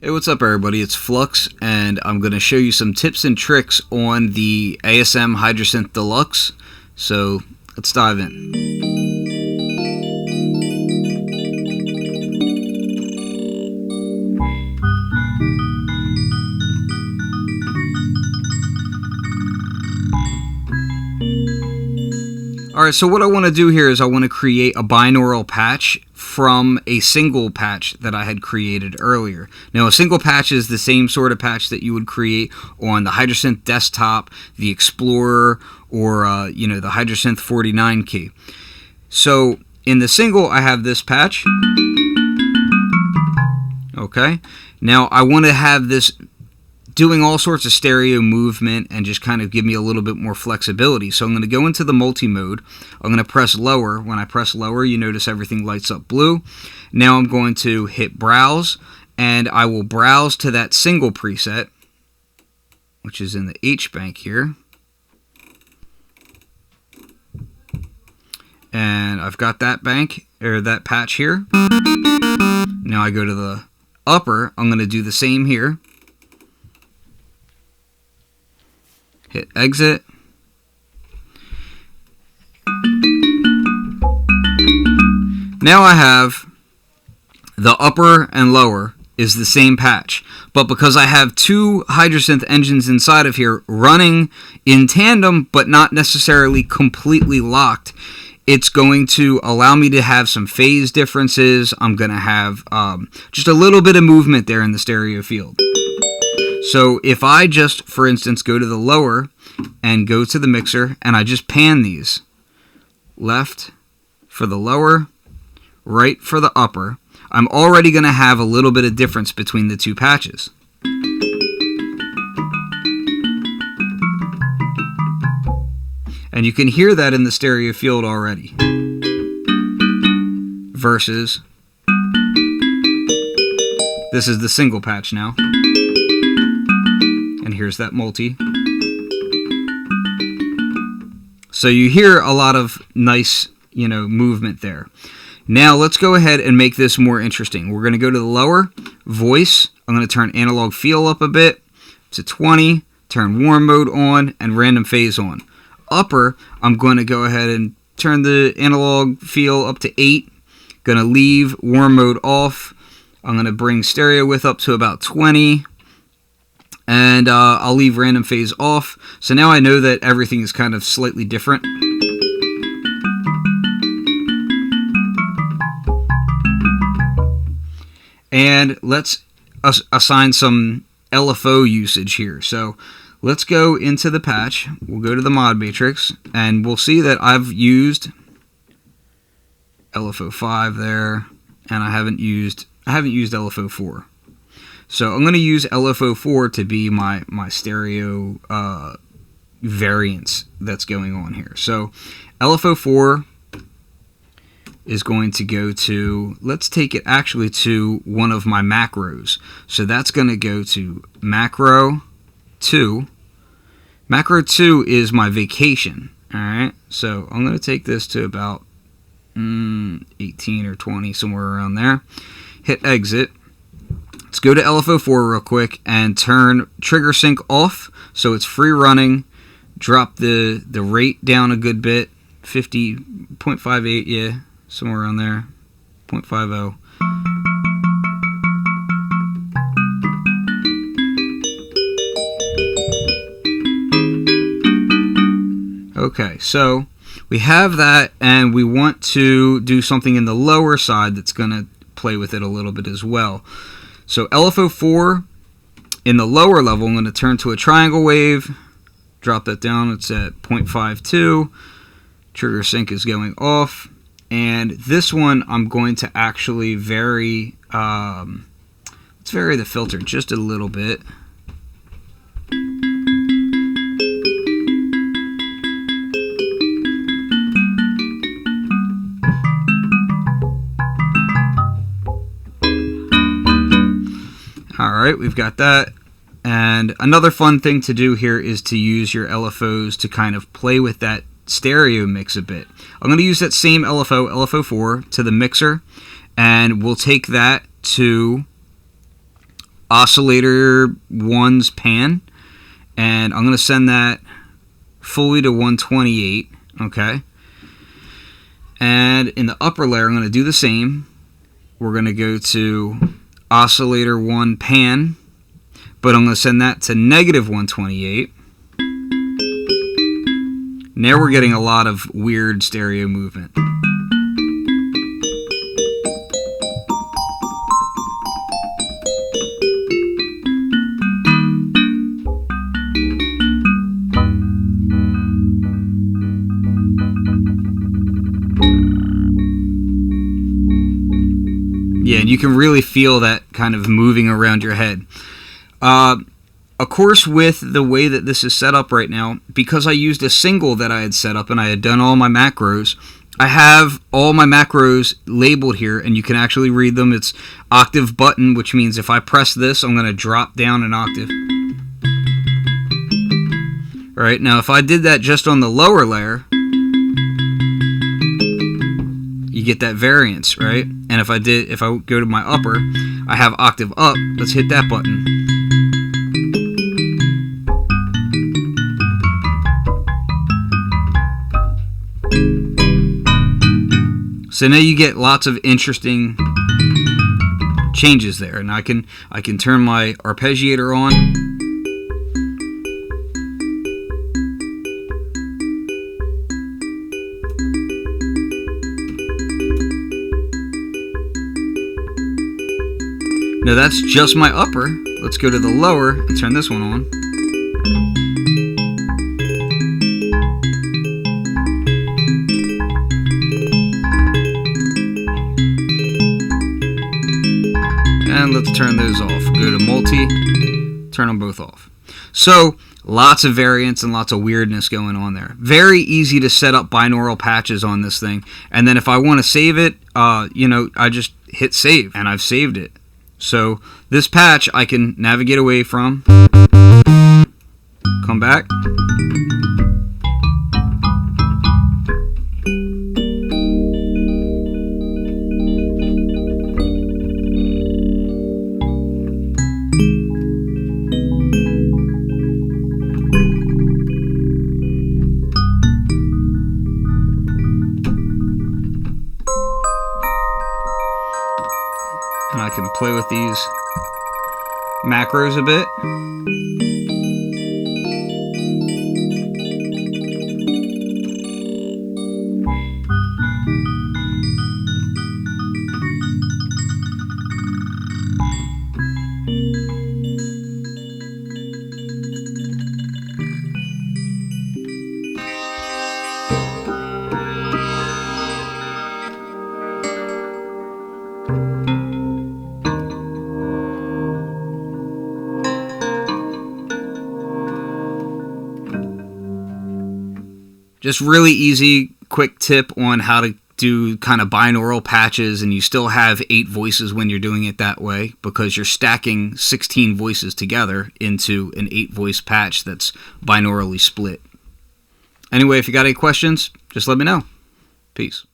Hey, what's up everybody? It's Flux, and I'm going to show you some tips and tricks on the ASM Hydrasynth Deluxe. So, let's dive in. Alright, so what I want to do here is I want to create a binaural patch from a single patch that I had created earlier. Now, a single patch is the same sort of patch that you would create on the Hydrasynth desktop, the Explorer, or the Hydrasynth 49 key. So in the single, I have this patch. Okay. Now I want to have this doing all sorts of stereo movement and just kind of give me a little bit more flexibility. So I'm going to go into the multi-mode. I'm going to press lower. When I press lower, you notice everything lights up blue. Now I'm going to hit browse, and I will browse to that single preset, which is in the H bank here. And I've got that bank, or that patch here. Now I go to the upper. I'm going to do the same here. Hit exit. Now I have the upper and lower is the same patch, but because I have two Hydrasynth engines inside of here running in tandem but not necessarily completely locked, it's going to allow me to have some phase differences. I'm going to have just a little bit of movement there in the stereo field. So if I just, for instance, go to the lower and go to the mixer and I just pan these, left for the lower, right for the upper, I'm already going to have a little bit of difference between the two patches. And you can hear that in the stereo field already. Versus, this is the single patch now. And here's that multi. So you hear a lot of nice, movement there. Now let's go ahead and make this more interesting. We're going to go to the lower, voice. I'm going to turn analog feel up a bit to 20, turn warm mode on, and random phase on. Upper, I'm going to go ahead and turn the analog feel up to 8. Going to leave warm mode off. I'm going to bring stereo width up to about 20. And I'll leave random phase off. So now I know that everything is kind of slightly different. And let's assign some LFO usage here. So let's go into the patch. We'll go to the mod matrix, and we'll see that I've used LFO 5 there, and I haven't used LFO 4. So I'm going to use LFO 4 to be my stereo variance that's going on here. So LFO 4 is going to go to, let's take it actually to one of my macros. So that's going to go to macro 2. Macro 2 is my vacation. Alright, so I'm going to take this to about 18 or 20, somewhere around there. Hit exit. Let's go to LFO 4 real quick and turn trigger sync off so it's free running. Drop the rate down a good bit, 50.58, yeah, somewhere around there, 0.50. Okay, so we have that, and we want to do something in the lower side that's going to play with it a little bit as well. So LFO 4, in the lower level, I'm going to turn to a triangle wave, drop that down, it's at 0.52, trigger sync is going off, and this one I'm going to actually vary, let's vary the filter just a little bit. Alright, we've got that. And another fun thing to do here is to use your LFOs to kind of play with that stereo mix a bit. I'm going to use that same LFO, LFO 4, to the mixer, and we'll take that to oscillator 1's pan, and I'm going to send that fully to 128, okay? And in the upper layer, I'm going to do the same. We're going to go to oscillator 1 pan, but I'm going to send that to negative 128. Now we're getting a lot of weird stereo movement. Yeah, and you can really feel that kind of moving around your head. Of course, with the way that this is set up right now, because I used a single that I had set up and I had done all my macros, I have all my macros labeled here, and you can actually read them. It's octave button, which means if I press this, I'm going to drop down an octave. All right, now if I did that just on the lower layer, you get that variance, right? And if I go to my upper, I have octave up. Let's hit that button. So now you get lots of interesting changes there, and I can turn my arpeggiator on. Now that's just my upper. Let's go to the lower and turn this one on. And let's turn those off. Go to multi, turn them both off. So lots of variance and lots of weirdness going on there. Very easy to set up binaural patches on this thing. And then if I want to save it, I just hit save, and I've saved it. So this patch I can navigate away from, come back, and I can play with these macros a bit. Just really easy, quick tip on how to do kind of binaural patches, and you still have 8 voices when you're doing it that way, because you're stacking 16 voices together into an 8-voice patch that's binaurally split. Anyway, if you got any questions, just let me know. Peace.